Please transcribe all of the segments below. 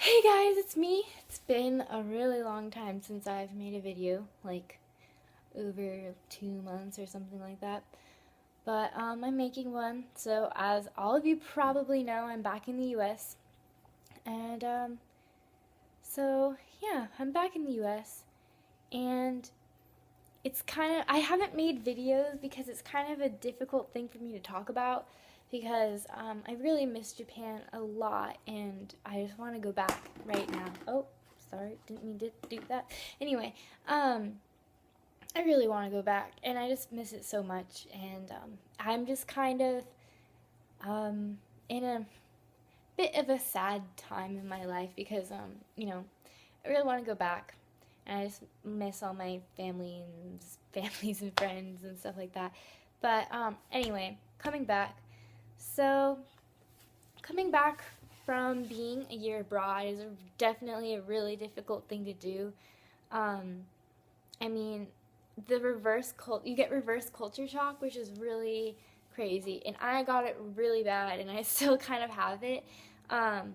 Hey guys, it's me. It's been a really long time since I've made a video, like over 2 months or something like that. But I'm making one. So as all of you probably know, I'm back in the U.S. And so yeah, I'm back in the U.S. And it's kind of I haven't made videos because it's kind of a difficult thing for me to talk about because I really miss Japan a lot and I just want to go back right now. Oh, sorry, didn't mean to do that. Anyway, I really want to go back and I just miss it so much and I'm just kind of in a bit of a sad time in my life because I really want to go back and I just miss all my families and friends and stuff like that. But anyway, coming back. So coming back from being a year abroad is definitely a really difficult thing to do. Um, I mean, you get reverse culture shock, which is really crazy, and I got it really bad, and I still kind of have it. Um,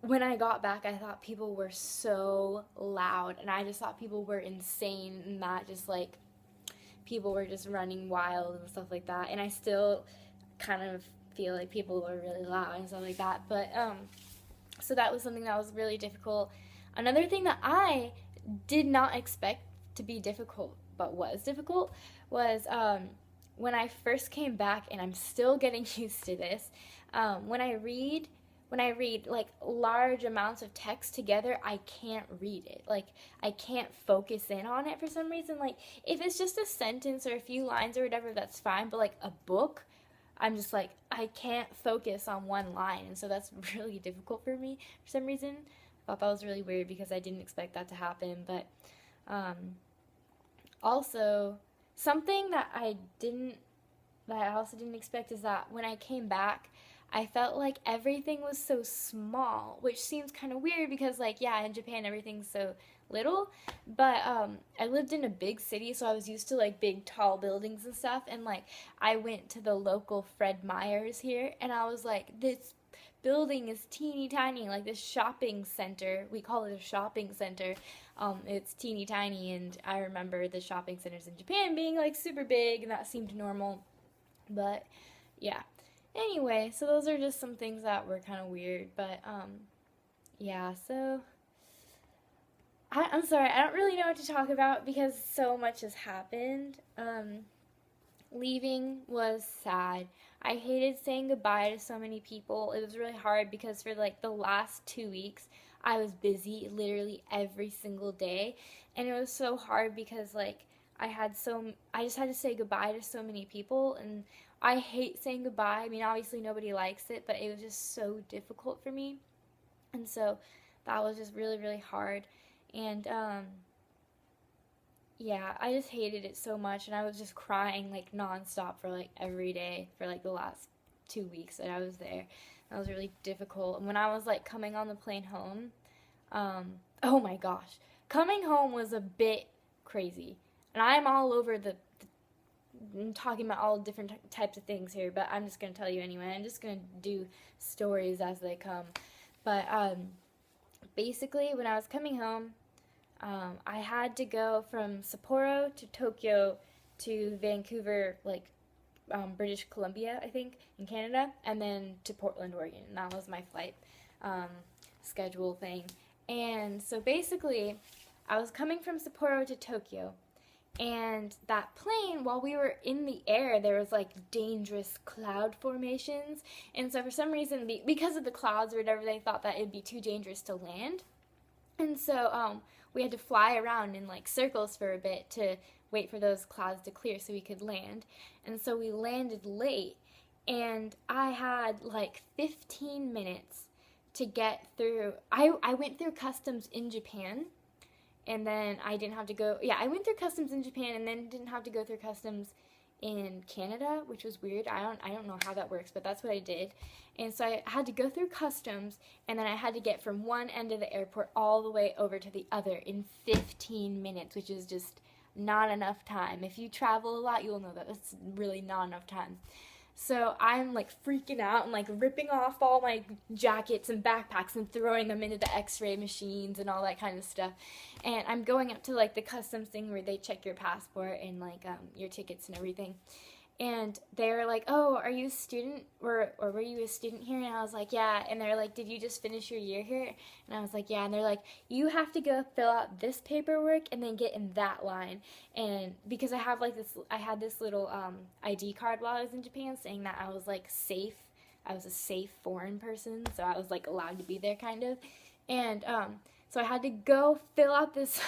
when I got back, I thought people were so loud, and I just thought people were insane, and that just like people were just running wild and stuff like that. And I still kind of feel like people were really loud and stuff like that. But so that was something that was really difficult. Another thing that I did not expect to be difficult, but was difficult, was when I first came back, and I'm still getting used to this. When I read like large amounts of text together, I can't read it. Like I can't focus in on it for some reason. Like if it's just a sentence or a few lines or whatever, that's fine. But like a book, I'm just like I can't focus on one line, and so that's really difficult for me for some reason. I thought that was really weird because I didn't expect that to happen. But um, also something that I also didn't expect is that when I came back, I felt like everything was so small, which seems kind of weird because, like, yeah, in Japan everything's so little. But I lived in a big city, so I was used to like big, tall buildings and stuff. And like, I went to the local Fred Meyer's here, and I was like, this building is teeny tiny, like this shopping center. We call it a shopping center. It's teeny tiny, and I remember the shopping centers in Japan being like super big, and that seemed normal. But yeah. Anyway, so those are just some things that were kind of weird, but yeah, so I'm sorry, I don't really know what to talk about because so much has happened. Leaving was sad. I hated saying goodbye to so many people. It was really hard because for like the last 2 weeks, I was busy literally every single day, and it was so hard because like I just had to say goodbye to so many people, and I hate saying goodbye. I mean, obviously nobody likes it, but it was just so difficult for me, and so that was just really really hard, and yeah, I just hated it so much, and I was just crying like nonstop for like every day for like the last 2 weeks that I was there. That was really difficult. And when I was like coming on the plane home, oh my gosh, coming home was a bit crazy. And I'm all over I'm talking about all different types of things here, but I'm just gonna tell you anyway. I'm just gonna do stories as they come. But basically, when I was coming home, I had to go from Sapporo to Tokyo to Vancouver, like British Columbia, I think, in Canada, and then to Portland, Oregon. And that was my flight um, schedule thing. And so basically, I was coming from Sapporo to Tokyo, and that plane, while we were in the air, there was like dangerous cloud formations. And so for some reason, because of the clouds or whatever, they thought that it'd be too dangerous to land. And so we had to fly around in like circles for a bit to wait for those clouds to clear so we could land. And so we landed late, and I had like 15 minutes to get through. I went through customs in Japan, and then I didn't have to go. Yeah, I went through customs in Japan and then didn't have to go through customs in Canada, which was weird. I don't know how that works, but that's what I did. And so I had to go through customs, and then I had to get from one end of the airport all the way over to the other in 15 minutes, which is just not enough time. If you travel a lot, you'll know that it's really not enough time. So I'm like freaking out and like ripping off all my jackets and backpacks and throwing them into the x-ray machines and all that kind of stuff. And I'm going up to like the customs thing where they check your passport and like your tickets and everything. And they were like, oh, are you a student? Or were you a student here? And I was like, yeah. And they're like, did you just finish your year here? And I was like, yeah. And they're like, you have to go fill out this paperwork and then get in that line. And because I had this little ID card while I was in Japan saying that I was like safe. I was a safe foreign person, so I was like allowed to be there kind of. And so I had to go fill out this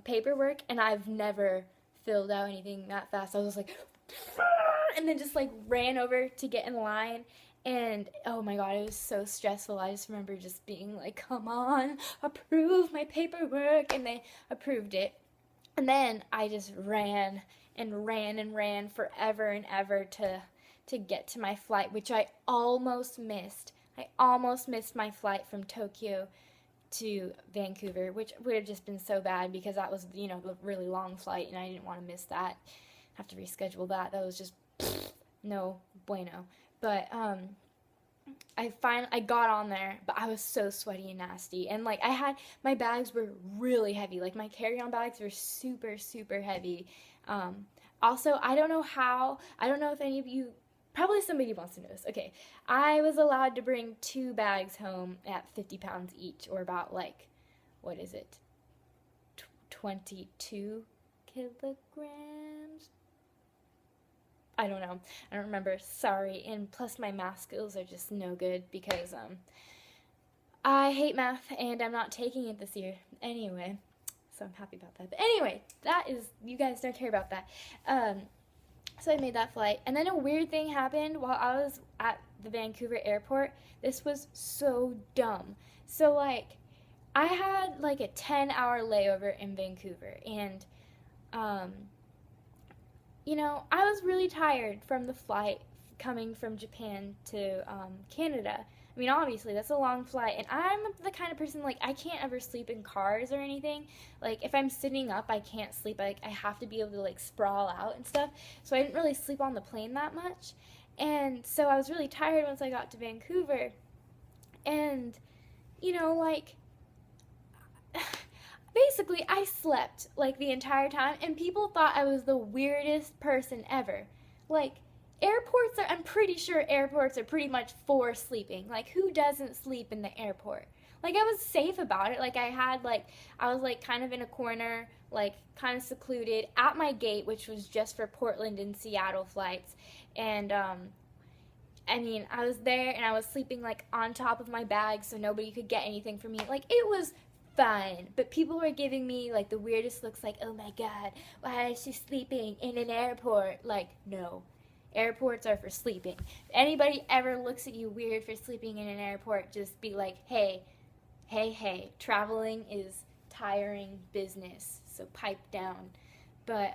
paperwork, and I've never filled out anything that fast. I was like, and then just like ran over to get in line, and oh my god, it was so stressful. I just remember just being like, come on, approve my paperwork, and they approved it. And then I just ran and ran and ran forever and ever to get to my flight, which I almost missed. I almost missed my flight from Tokyo to Vancouver, which would have just been so bad because that was, the really long flight, and I didn't want to miss that. Have to reschedule that. That was just no bueno. But I got on there, but I was so sweaty and nasty, and like my bags were really heavy. Like my carry-on bags were super, super heavy. Also, I don't know if any of you, probably somebody wants to know this. Okay, I was allowed to bring 2 bags home at 50 pounds each, or about like, what is it, 22 kilograms? I don't know. I don't remember. Sorry. And plus my math skills are just no good because I hate math and I'm not taking it this year anyway. So I'm happy about that. But anyway, you guys don't care about that. So I made that flight. And then a weird thing happened while I was at the Vancouver airport. This was so dumb. So like, I had like a 10-hour layover in Vancouver, and I was really tired from the flight coming from Japan to Canada. I mean, obviously, that's a long flight, and I'm the kind of person, like, I can't ever sleep in cars or anything. Like, if I'm sitting up, I can't sleep. Like, I have to be able to, like, sprawl out and stuff, so I didn't really sleep on the plane that much. And so I was really tired once I got to Vancouver, and, like, basically, I slept, like, the entire time, and people thought I was the weirdest person ever. Like, I'm pretty sure airports are pretty much for sleeping. Like, who doesn't sleep in the airport? Like, I was safe about it. Like, I was, like, kind of in a corner, like, kind of secluded at my gate, which was just for Portland and Seattle flights. And, I mean, I was there, and I was sleeping, like, on top of my bag so nobody could get anything from me. Like, it was fine, but people were giving me like the weirdest looks, like, oh my god, why is she sleeping in an airport? Like, no, airports are for sleeping. If anybody ever looks at you weird for sleeping in an airport, just be like, hey, traveling is tiring business, so pipe down. But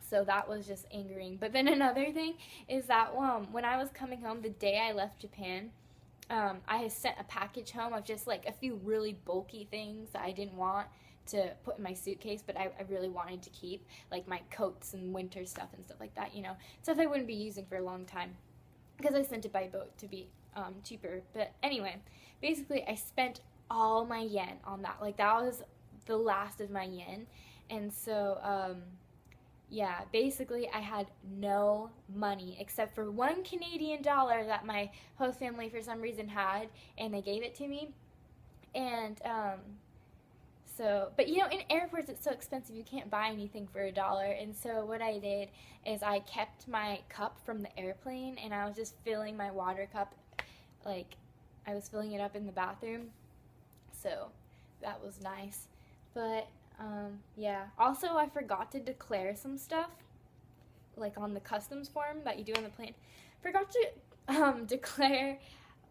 so that was just angering. But then another thing is that when I was coming home the day I left Japan, I had sent a package home of just like a few really bulky things that I didn't want to put in my suitcase, but I really wanted to keep, like my coats and winter stuff and stuff like that, stuff I wouldn't be using for a long time, because I sent it by boat to be cheaper. But anyway, basically I spent all my yen on that. Like, that was the last of my yen, and so yeah, basically I had no money except for $1 Canadian that my host family for some reason had, and they gave it to me. And but in airports it's so expensive, you can't buy anything for $1. And so what I did is I kept my cup from the airplane, and I was just filling my water cup, like I was filling it up in the bathroom. So that was nice. But yeah. Also, I forgot to declare some stuff, like on the customs form that you do on the plane. Forgot to declare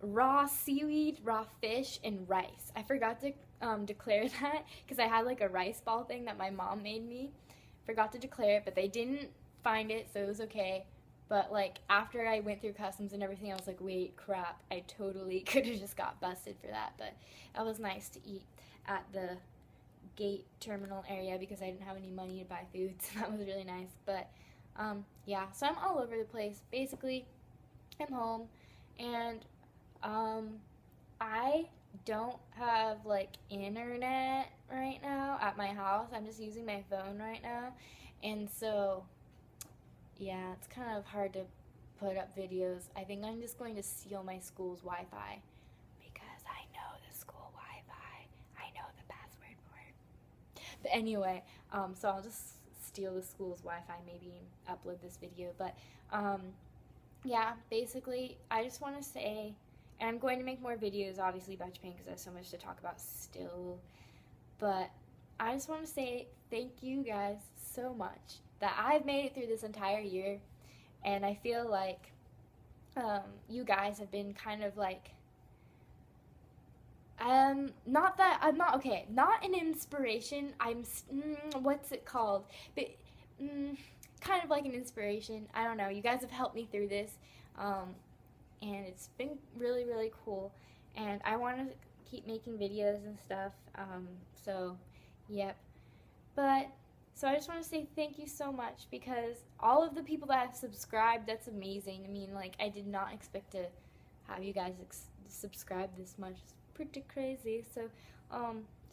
raw seaweed, raw fish, and rice. I forgot to declare that because I had like a rice ball thing that my mom made me. Forgot to declare it, but they didn't find it, so it was okay. But like after I went through customs and everything, I was like, wait, crap, I totally could have just got busted for that. But that was nice to eat at the gate terminal area because I didn't have any money to buy food, so that was really nice. But Yeah, so I'm all over the place. Basically, I'm home, and I don't have like internet right now at my house. I'm just using my phone right now, and so yeah, it's kind of hard to put up videos. I think I'm just going to steal my school's Wi-Fi because I know the school Wi-Fi. I know the password for it. But anyway, so I'll just steal the school's Wi-Fi, maybe upload this video. But yeah, basically, I just want to say, and I'm going to make more videos, obviously, about Japan because I have so much to talk about still. But I just want to say thank you guys so much that I've made it through this entire year, and I feel like you guys have been kind of like not that I'm not okay, not an inspiration. What's it called? But kind of like an inspiration. I don't know. You guys have helped me through this, and it's been really, really cool. And I want to keep making videos and stuff. So, yep. But so I just want to say thank you so much because all of the people that have subscribed, that's amazing. I mean, like I did not expect to have you guys subscribe this much. It's pretty crazy. So,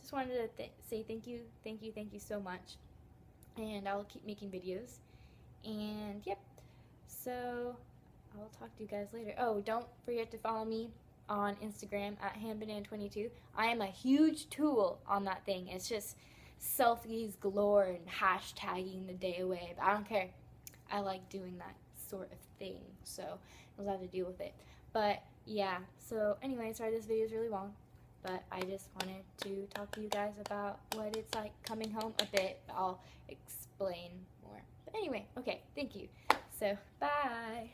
just wanted to say thank you, thank you, thank you so much. And I'll keep making videos. And yep. So I'll talk to you guys later. Oh, don't forget to follow me on Instagram at Hannah.Garrett. I am a huge tool on that thing. It's just selfies galore and hashtagging the day away. But I don't care. I like doing that sort of thing. So I'll have to deal with it. But yeah. So anyway, sorry this video is really long. But I just wanted to talk to you guys about what it's like coming home a bit. I'll explain more. But anyway, okay, thank you. So, bye.